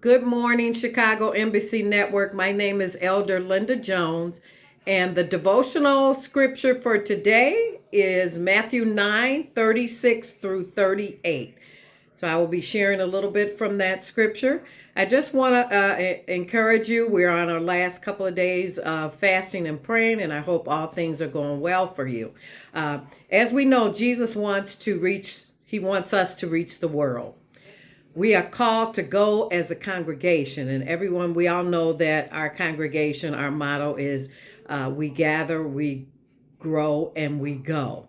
Good morning, Chicago Embassy Network. My name is Elder Linda Jones, and the devotional scripture for today is Matthew 9:36 through 38. So I will be sharing a little bit from that scripture. I just want to encourage you. We're on our last couple of days of fasting and praying, and I hope all things are going well for you. As we know, Jesus he wants us to reach the world. We are called to go as a congregation, and everyone, we all know that our congregation, our motto is we gather, we grow, and we go.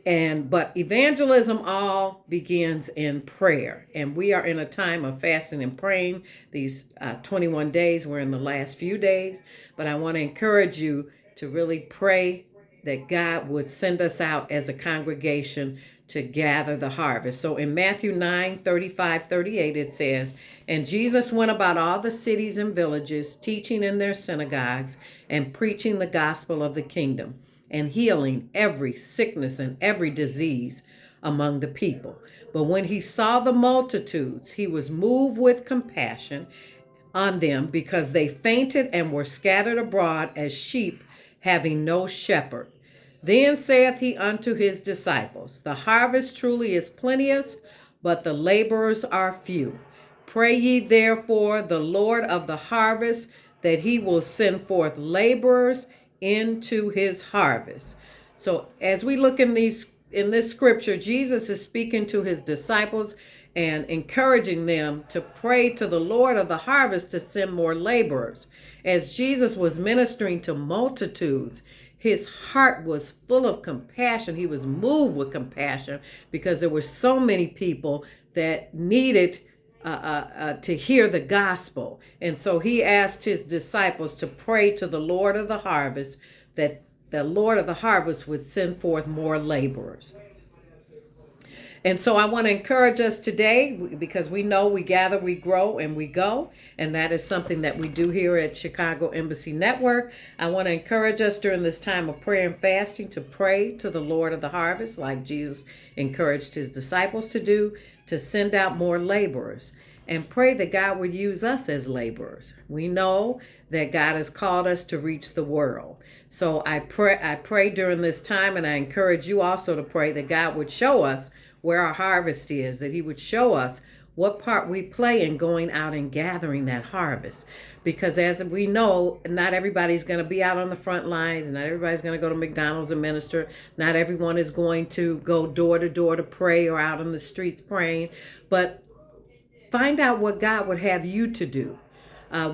But evangelism all begins in prayer, and we are in a time of fasting and praying. These 21 days, we're in the last few days, but I want to encourage you to really pray that God would send us out as a congregation to gather the harvest. So in Matthew 9:35-38, it says, "And Jesus went about all the cities and villages, teaching in their synagogues and preaching the gospel of the kingdom, and healing every sickness and every disease among the people. But when he saw the multitudes, he was moved with compassion on them, because they fainted and were scattered abroad as sheep having no shepherd. Then saith he unto his disciples, The harvest truly is plenteous, but the laborers are few. Pray ye therefore the Lord of the harvest, that he will send forth laborers into his harvest." So as we look in this scripture, Jesus is speaking to his disciples and encouraging them to pray to the Lord of the harvest to send more laborers. As Jesus was ministering to multitudes, his heart was full of compassion. He was moved with compassion because there were so many people that needed to hear the gospel. And so he asked his disciples to pray to the Lord of the harvest, that the Lord of the harvest would send forth more laborers. And so I want to encourage us today, because we know we gather, we grow, and we go. And that is something that we do here at Chicago Embassy Network. I want to encourage us during this time of prayer and fasting to pray to the Lord of the harvest, like Jesus encouraged his disciples to do, to send out more laborers. And pray that God would use us as laborers. We know that God has called us to reach the world. So I pray during this time, and I encourage you also to pray that God would show us where our harvest is, that he would show us what part we play in going out and gathering that harvest. Because as we know, not everybody's going to be out on the front lines. Not everybody's going to go to McDonald's and minister. Not everyone is going to go door to door to pray or out on the streets praying. But find out what God would have you to do.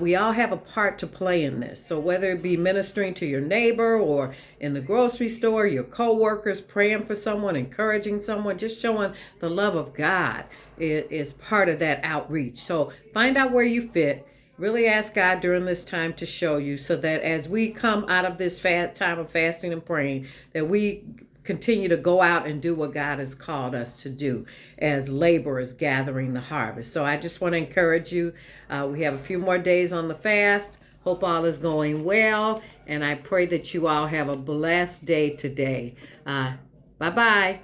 We all have a part to play in this. So whether it be ministering to your neighbor or in the grocery store, your co-workers, praying for someone, encouraging someone, just showing the love of God is part of that outreach. So find out where you fit. Really ask God during this time to show you, so that as we come out of this time of fasting and praying, that we continue to go out and do what God has called us to do as laborers gathering the harvest. So I just want to encourage you. We have a few more days on the fast. Hope all is going well. And I pray that you all have a blessed day today. Bye-bye.